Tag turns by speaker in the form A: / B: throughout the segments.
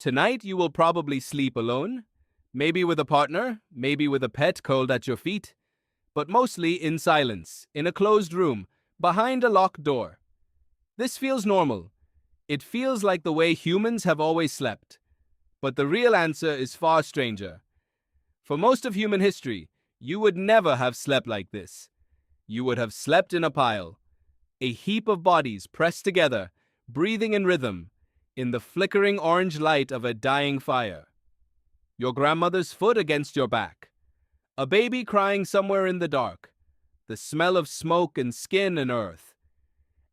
A: Tonight you will probably sleep alone, maybe with a partner, maybe with a pet curled at your feet, but mostly in silence, in a closed room, behind a locked door. This feels normal. It feels like the way humans have always slept. But the real answer is far stranger. For most of human history, you would never have slept like this. You would have slept in a pile, a heap of bodies pressed together, breathing in rhythm, in the flickering orange light of a dying fire. Your grandmother's foot against your back, a baby crying somewhere in the dark, the smell of smoke and skin and earth.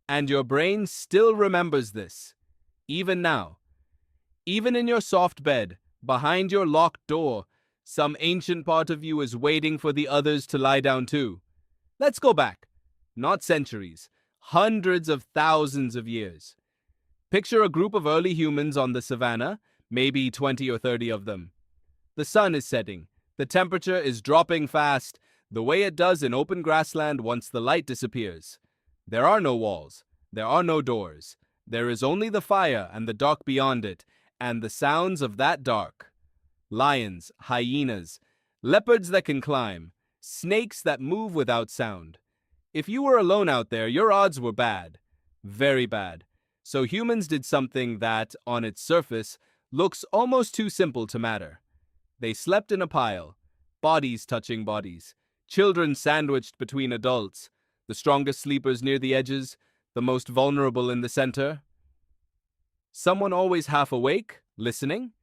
A: And your brain still remembers this, even now. Even in your soft bed, behind your locked door, some ancient part of you is waiting for the others to lie down too. Let's go back. Not centuries, hundreds of thousands of years. Picture a group of early humans on the savannah, maybe 20 or 30 of them. The sun is setting. The temperature is dropping fast, the way it does in open grassland once the light disappears. There are no walls. There are no doors. There is only the fire and the dark beyond it, and the sounds of that dark. Lions, hyenas, leopards that can climb, snakes that move without sound. If you were alone out there, your odds were bad. Very bad. So humans did something that, on its surface, looks almost too simple to matter. They slept in a pile, bodies touching bodies, children sandwiched between adults, the strongest sleepers near the edges, the most vulnerable in the center. Someone always half awake, listening.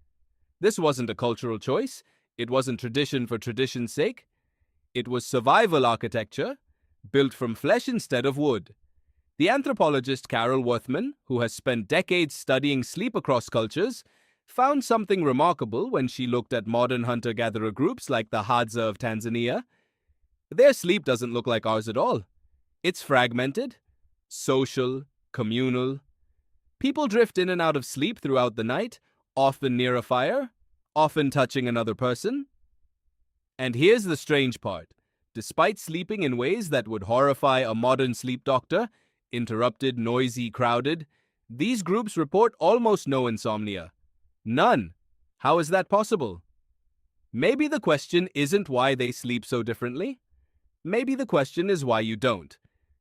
A: This wasn't a cultural choice. It wasn't tradition for tradition's sake. It was survival architecture, built from flesh instead of wood. The anthropologist Carol Worthman, who has spent decades studying sleep across cultures, found something remarkable when she looked at modern hunter-gatherer groups like the Hadza of Tanzania. Their sleep doesn't look like ours at all. It's fragmented, social, communal. People drift in and out of sleep throughout the night, often near a fire, often touching another person. And here's the strange part. Despite sleeping in ways that would horrify a modern sleep doctor, interrupted, noisy, crowded, these groups report almost no insomnia. None. How is that possible? Maybe the question isn't why they sleep so differently. Maybe the question is why you don't.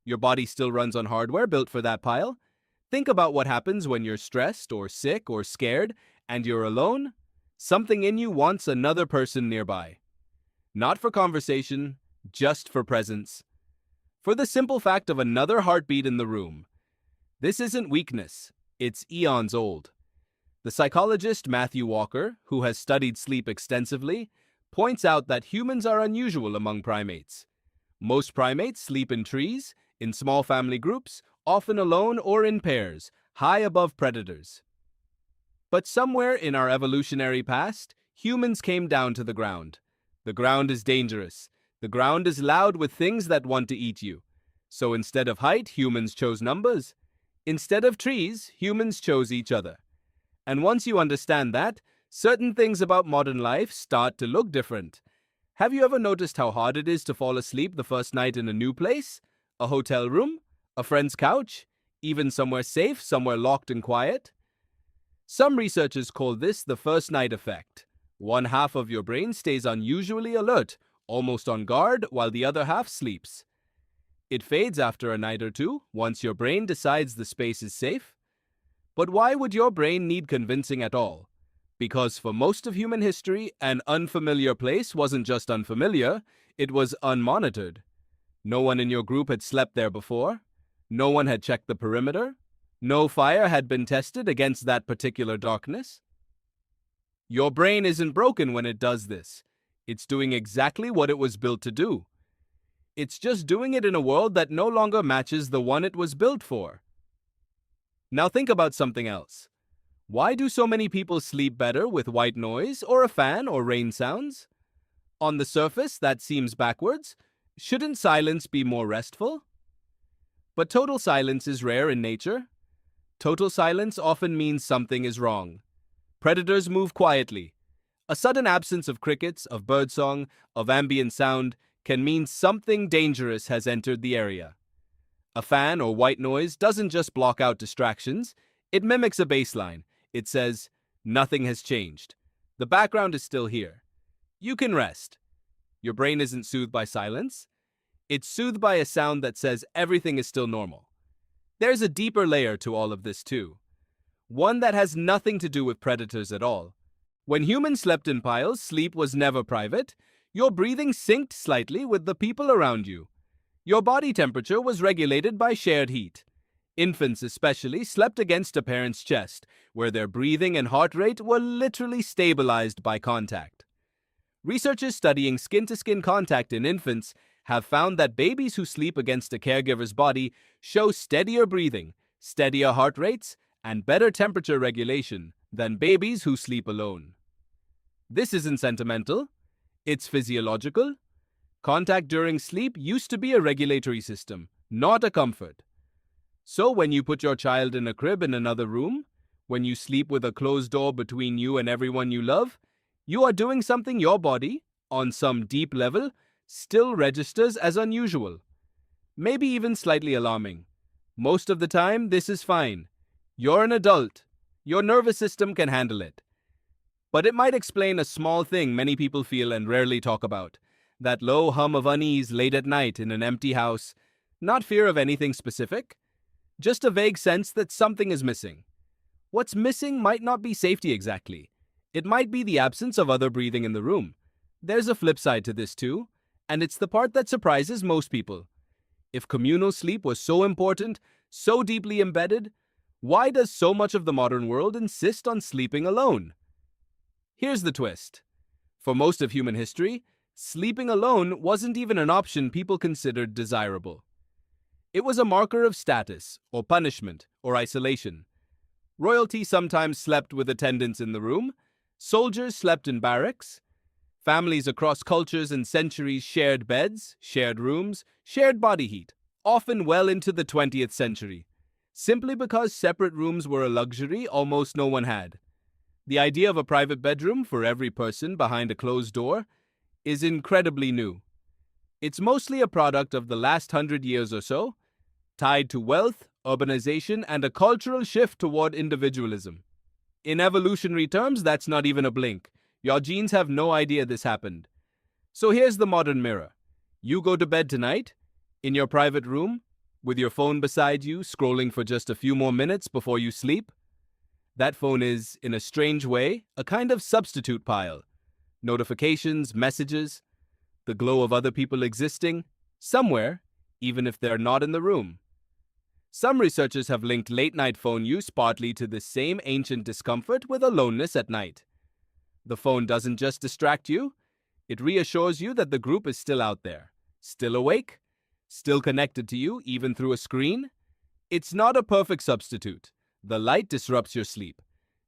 A: Your body still runs on hardware built for that pile. Think about what happens when you're stressed or sick or scared and you're alone. Something in you wants another person nearby. Not for conversation, just for presence. For the simple fact of another heartbeat in the room. This isn't weakness, it's eons old. The psychologist Matthew Walker, who has studied sleep extensively, points out that humans are unusual among primates. Most primates sleep in trees, in small family groups, often alone or in pairs, high above predators. But somewhere in our evolutionary past, humans came down to the ground. The ground is dangerous. The ground is loud with things that want to eat you. So instead of height, humans chose numbers. Instead of trees, humans chose each other. And once you understand that, certain things about modern life start to look different. Have you ever noticed how hard it is to fall asleep the first night in a new place? A hotel room? A friend's couch? Even somewhere safe, somewhere locked and quiet? Some researchers call this the first night effect. One half of your brain stays unusually alert, almost on guard, while the other half sleeps. It fades after a night or two, once your brain decides the space is safe. But why would your brain need convincing at all? Because for most of human history, an unfamiliar place wasn't just unfamiliar, it was unmonitored. No one in your group had slept there before. No one had checked the perimeter. No fire had been tested against that particular darkness. Your brain isn't broken when it does this. It's doing exactly what it was built to do. It's just doing it in a world that no longer matches the one it was built for. Now think about something else. Why do so many people sleep better with white noise or a fan or rain sounds? On the surface, that seems backwards. Shouldn't silence be more restful? But total silence is rare in nature. Total silence often means something is wrong. Predators move quietly. A sudden absence of crickets, of birdsong, of ambient sound can mean something dangerous has entered the area. A fan or white noise doesn't just block out distractions, it mimics a baseline. It says, Nothing has changed. The background is still here. You can rest. Your brain isn't soothed by silence. It's soothed by a sound that says everything is still normal. There's a deeper layer to all of this too. One that has nothing to do with predators at all. When humans slept in piles, sleep was never private. Your breathing synced slightly with the people around you. Your body temperature was regulated by shared heat. Infants especially slept against a parent's chest, where their breathing and heart rate were literally stabilized by contact. Researchers studying skin-to-skin contact in infants have found that babies who sleep against a caregiver's body show steadier breathing, steadier heart rates, and better temperature regulation than babies who sleep alone. This isn't sentimental, it's physiological. Contact during sleep used to be a regulatory system, not a comfort. So when you put your child in a crib in another room, when you sleep with a closed door between you and everyone you love, you are doing something your body, on some deep level, still registers as unusual. Maybe even slightly alarming. Most of the time, this is fine. You're an adult. Your nervous system can handle it. But it might explain a small thing many people feel and rarely talk about. That low hum of unease late at night in an empty house. Not fear of anything specific, just a vague sense that something is missing. What's missing might not be safety exactly. It might be the absence of other breathing in the room. There's a flip side to this too, and it's the part that surprises most people. If communal sleep was so important, so deeply embedded, why does so much of the modern world insist on sleeping alone? Here's the twist. For most of human history, sleeping alone wasn't even an option people considered desirable. It was a marker of status, or punishment, or isolation. Royalty sometimes slept with attendants in the room. Soldiers slept in barracks. Families across cultures and centuries shared beds, shared rooms, shared body heat, often well into the 20th century. Simply because separate rooms were a luxury almost no one had. The idea of a private bedroom for every person behind a closed door is incredibly new. It's mostly a product of the last 100 years or so, tied to wealth, urbanization, and a cultural shift toward individualism. In evolutionary terms, that's not even a blink. Your genes have no idea this happened. So here's the modern mirror. You go to bed tonight, in your private room, with your phone beside you, scrolling for just a few more minutes before you sleep. That phone is, in a strange way, a kind of substitute pile. Notifications, messages, the glow of other people existing, somewhere, even if they're not in the room. Some researchers have linked late-night phone use partly to this same ancient discomfort with aloneness at night. The phone doesn't just distract you, it reassures you that the group is still out there, still awake, still connected to you even through a screen. It's not a perfect substitute. The light disrupts your sleep.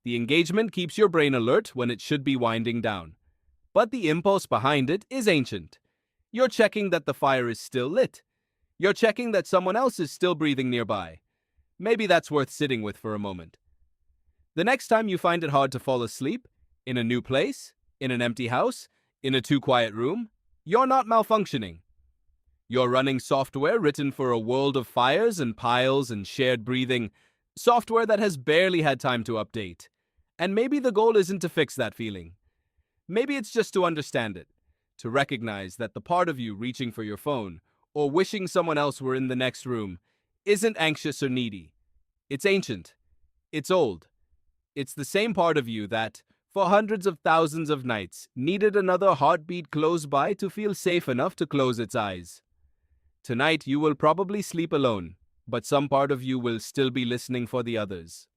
A: The engagement keeps your brain alert when it should be winding down. But the impulse behind it is ancient. You're checking that the fire is still lit. You're checking that someone else is still breathing nearby. Maybe that's worth sitting with for a moment. The next time you find it hard to fall asleep, in a new place, in an empty house, in a too quiet room, you're not malfunctioning. You're running software written for a world of fires and piles and shared breathing, software that has barely had time to update. And maybe the goal isn't to fix that feeling. Maybe it's just to understand it, to recognize that the part of you reaching for your phone or wishing someone else were in the next room isn't anxious or needy. It's ancient. It's old. It's the same part of you that, for hundreds of thousands of nights, needed another heartbeat close by to feel safe enough to close its eyes. Tonight you will probably sleep alone, but some part of you will still be listening for the others.